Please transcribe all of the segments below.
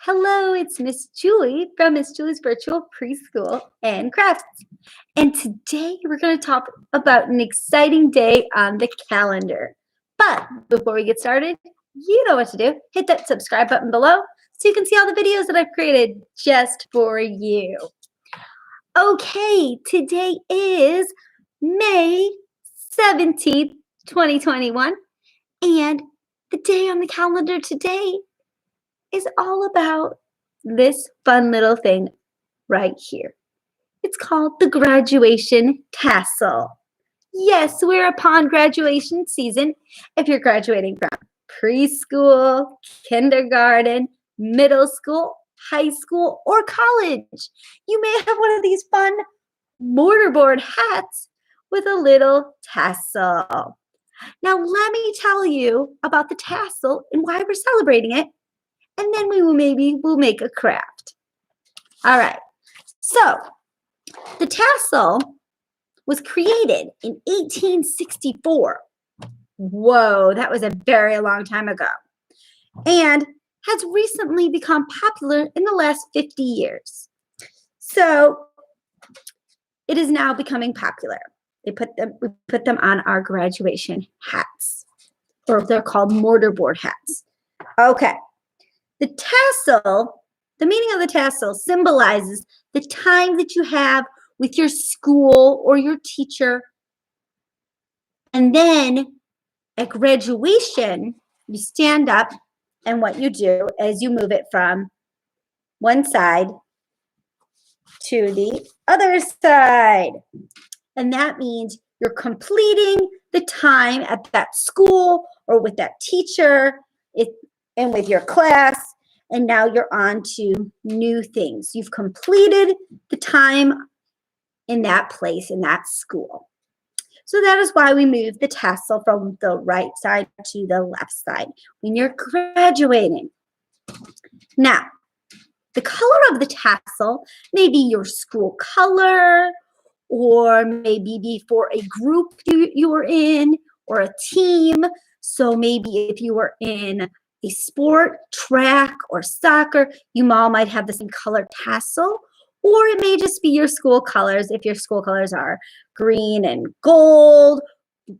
Hello, it's Miss Julie from Miss Julie's Virtual Preschool and Crafts. And today we're going to talk about an exciting day on the calendar. But before we get started, you know what to do. Hit that subscribe button below so you can see all the videos that I've created just for you. Okay, today is May 17th, 2021. And the day on the calendar today is all about this fun little thing right here. It's called the graduation tassel. Yes, we're upon graduation season. If you're graduating from preschool, kindergarten, middle school, high school, or college, you may have one of these fun mortarboard hats with a little tassel. Now, let me tell you about the tassel and why we're celebrating it. And then we'll make a craft. All right. So the tassel was created in 1864. Whoa, that was a very long time ago. And has recently become popular in the last 50 years. So it is now becoming popular. We put them on our graduation hats, or they're called mortarboard hats. Okay. The tassel, the meaning of the tassel symbolizes the time that you have with your school or your teacher. And then at graduation, you stand up, and what you do is you move it from one side to the other side. And that means you're completing the time at that school or with that teacher and with your class, and now you're on to new things. You've completed the time in that place, in that school. So that is why we move the tassel from the right side to the left side when you're graduating. Now, the color of the tassel may be your school color, or maybe be for a group you were in, or a team. So maybe if you were in a sport, track, or soccer, you all might have the same color tassel, or it may just be your school colors. If your school colors are green and gold,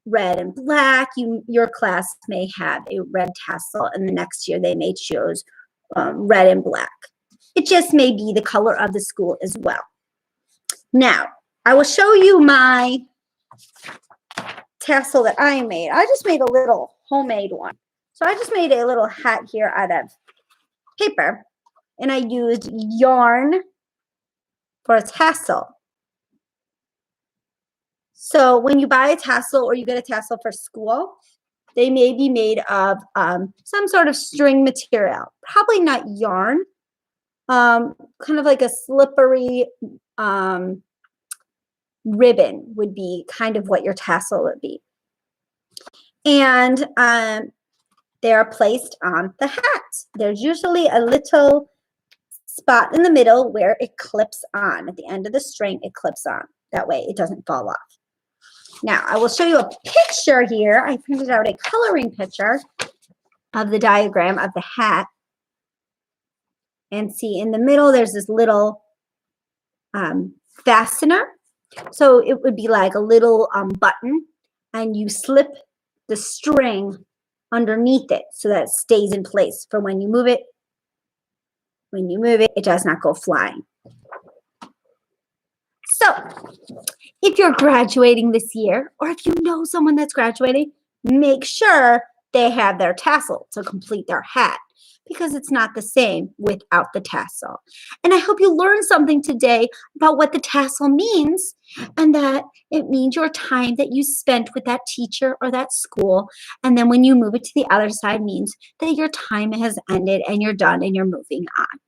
red and black, your class may have a red tassel, and the next year they may choose red and black. It just may be the color of the school as well. Now, I will show you my tassel that I made. I just made a little homemade one. So I just made a little hat here out of paper, and I used yarn for a tassel. So when you buy a tassel or you get a tassel for school, they may be made of some sort of string material, probably not yarn, kind of like a slippery ribbon would be kind of what your tassel would be. And they are placed on the hat. There's usually a little spot in the middle where it clips on. At the end of the string, it clips on. That way it doesn't fall off. Now, I will show you a picture here. I printed out a coloring picture of the diagram of the hat. And see, in the middle, there's this little fastener. So it would be like a little button, and you slip the string underneath it so that it stays in place for when you move it. When you move it, it does not go flying. So if you're graduating this year, or if you know someone that's graduating, make sure they have their tassel to complete their hat, because it's not the same without the tassel. And I hope you learned something today about what the tassel means, and that it means your time that you spent with that teacher or that school. And then when you move it to the other side means that your time has ended and you're done and you're moving on.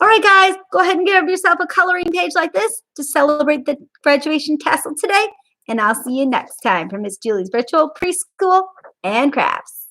All right, guys, go ahead and give yourself a coloring page like this to celebrate the graduation tassel today. And I'll see you next time for Miss Julie's Virtual Preschool and Crafts.